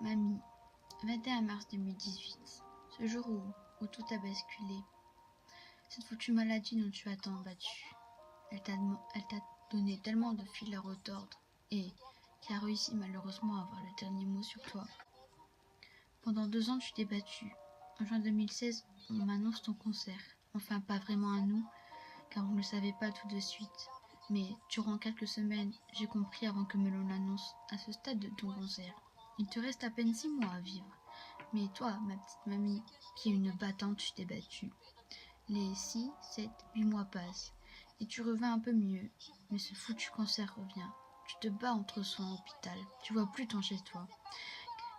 Mamie, 21 mars 2018, ce jour où tout a basculé. Cette foutue maladie dont tu as tant battu. Elle t'a donné tellement de fil à retordre et qui a réussi malheureusement à avoir le dernier mot sur toi. Pendant 2 ans, tu t'es battu. En juin 2016, on m'annonce ton concert. Enfin, pas vraiment à nous, car on ne le savait pas tout de suite. Mais durant quelques semaines, j'ai compris avant que me l'on annonce à ce stade de ton concert. Il te reste à peine 6 mois à vivre. Mais toi, ma petite mamie, qui est une battante, tu t'es battue. Les 6, 7, 8 mois passent, et tu revins un peu mieux. Mais ce foutu cancer revient. Tu te bats entre soins à l'hôpital. Tu vois plus ton chez toi,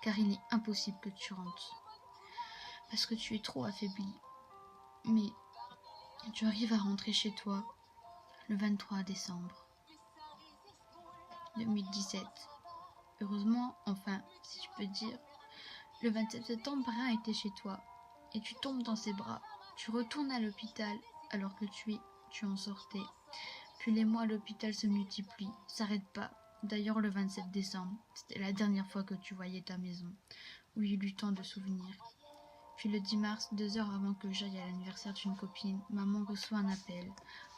car il est impossible que tu rentres. Parce que tu es trop affaibli. Mais tu arrives à rentrer chez toi le 23 décembre 2017. Heureusement, enfin, si je peux dire, le 27 septembre, Brin était chez toi, et tu tombes dans ses bras. Tu retournes à l'hôpital alors que tu en sortais. Puis les mois à l'hôpital se multiplient, s'arrêtent pas. D'ailleurs, le 27 décembre, c'était la dernière fois que tu voyais ta maison, où il y eut tant de souvenirs. Puis le 10 mars, 2 heures avant que j'aille à l'anniversaire d'une copine, maman reçoit un appel.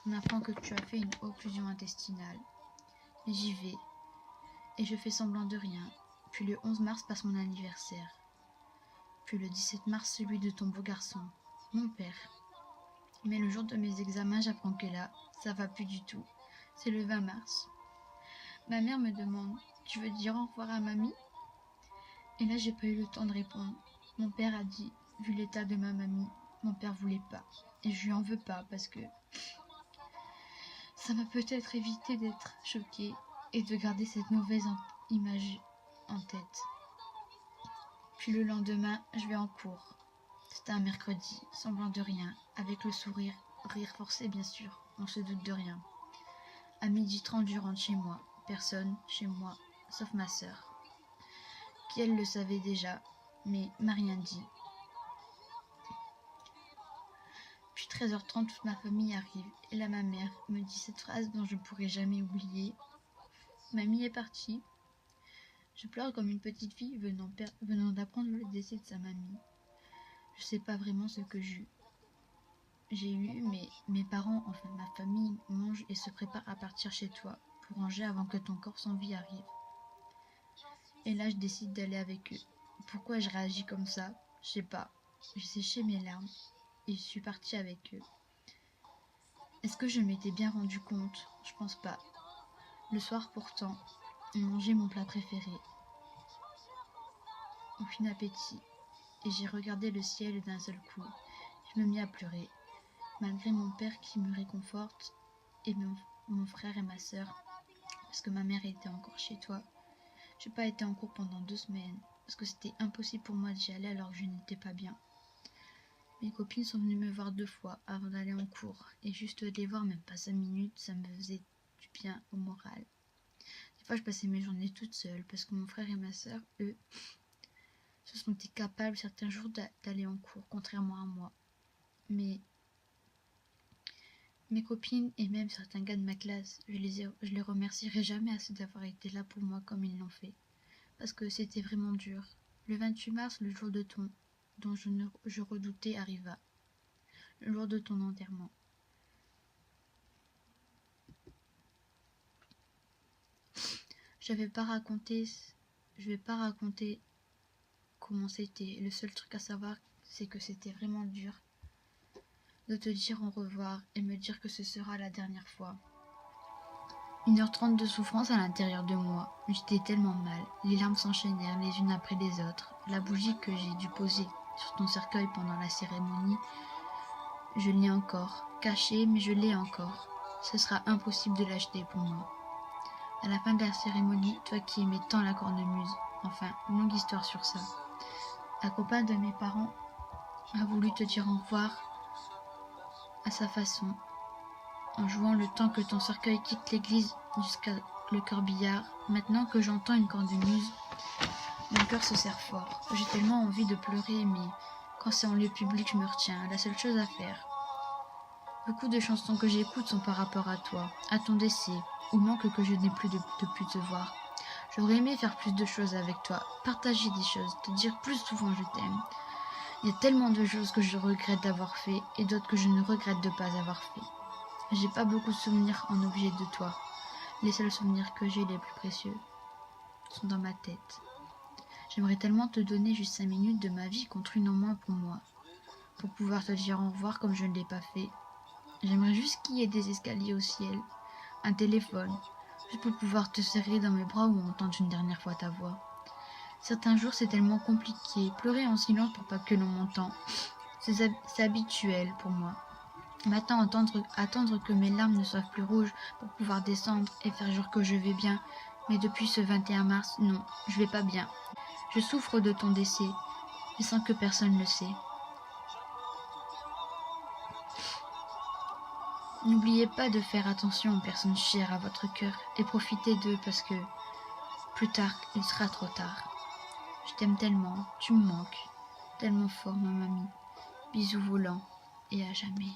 On apprend que tu as fait une occlusion intestinale. Et j'y vais. Et je fais semblant de rien. Puis le 11 mars passe mon anniversaire. Puis le 17 mars, celui de ton beau garçon, mon père. Mais le jour de mes examens, j'apprends que là, ça va plus du tout. C'est le 20 mars. Ma mère me demande « Tu veux dire au revoir à mamie ?» Et là, j'ai pas eu le temps de répondre. Mon père a dit, vu l'état de ma mamie, mon père voulait pas. Et je lui en veux pas parce que ça m'a peut-être évité d'être choquée et de garder cette mauvaise image en tête. Puis le lendemain, je vais en cours. C'était un mercredi, semblant de rien, avec le sourire, rire forcé bien sûr, on se doute de rien. À 12h30, je rentre chez moi. Personne chez moi, sauf ma sœur, qui elle le savait déjà, mais m'a rien dit. Puis 13h30, toute ma famille arrive, et là ma mère me dit cette phrase dont je ne pourrai jamais oublier. Mamie est partie. Je pleure comme une petite fille venant d'apprendre le décès de sa mamie. Je sais pas vraiment ce que j'ai eu, mais mes parents, enfin ma famille, mangent et se préparent à partir chez toi pour ranger avant que ton corps sans vie arrive. Et là, je décide d'aller avec eux. Pourquoi je réagis comme ça? Je sais pas. J'ai séché mes larmes et je suis partie avec eux. Est-ce que je m'étais bien rendu compte? Je pense pas. Le soir, pourtant, on mangeait mon plat préféré. Aucun appétit. Et j'ai regardé le ciel d'un seul coup. Je me mis à pleurer, malgré mon père qui me réconforte et mon frère et ma sœur, parce que ma mère était encore chez toi. J'ai pas été en cours pendant 2 semaines, parce que c'était impossible pour moi d'y aller alors que je n'étais pas bien. Mes copines sont venues me voir 2 fois avant d'aller en cours, et juste de les voir, même pas 5 minutes, ça me faisait du bien au moral. Des fois, je passais mes journées toute seule, parce que mon frère et ma sœur, eux, se sont été capables certains jours d'aller en cours, contrairement à moi. Mais mes copines et même certains gars de ma classe, je les remercierai jamais assez d'avoir été là pour moi comme ils l'ont fait. Parce que c'était vraiment dur. Le 28 mars, le jour dont je redoutais arriva. Le jour de ton enterrement. Je vais pas raconter comment c'était. Le seul truc à savoir, c'est que c'était vraiment dur de te dire au revoir et me dire que ce sera la dernière fois. 1h30 de souffrance à l'intérieur de moi. J'étais tellement mal. Les larmes s'enchaînèrent les unes après les autres. La bougie que j'ai dû poser sur ton cercueil pendant la cérémonie, je l'ai encore. Cachée, mais je l'ai encore. Ce sera impossible de l'acheter pour moi. À la fin de la cérémonie, toi qui aimais tant la cornemuse, enfin, une longue histoire sur ça. Un copain de mes parents a voulu te dire au revoir à sa façon, en jouant le temps que ton cercueil quitte l'église jusqu'à le corbillard. Maintenant que j'entends une cornemuse, mon cœur se serre fort. J'ai tellement envie de pleurer, mais quand c'est en lieu public, je me retiens. La seule chose à faire. Beaucoup de chansons que j'écoute sont par rapport à toi, à ton décès, au manque que je n'ai plus de plus te voir. J'aurais aimé faire plus de choses avec toi, partager des choses, te dire plus souvent je t'aime. Il y a tellement de choses que je regrette d'avoir fait et d'autres que je ne regrette de pas avoir fait. J'ai pas beaucoup de souvenirs en objet de toi. Les seuls souvenirs que j'ai les plus précieux sont dans ma tête. J'aimerais tellement te donner juste 5 minutes de ma vie contre une en moins pour moi, pour pouvoir te dire au revoir comme je ne l'ai pas fait. J'aimerais juste qu'il y ait des escaliers au ciel, un téléphone, juste pour pouvoir te serrer dans mes bras ou entendre une dernière fois ta voix. Certains jours c'est tellement compliqué, pleurer en silence pour pas que l'on m'entende. C'est habituel pour moi. Maintenant, attendre que mes larmes ne soient plus rouges pour pouvoir descendre et faire genre que je vais bien. Mais depuis ce 21 mars, non, je vais pas bien. Je souffre de ton décès, mais sans que personne le sait. N'oubliez pas de faire attention aux personnes chères à votre cœur et profitez d'eux parce que plus tard, il sera trop tard. Je t'aime tellement, tu me manques, tellement fort ma mamie. Bisous volants et à jamais.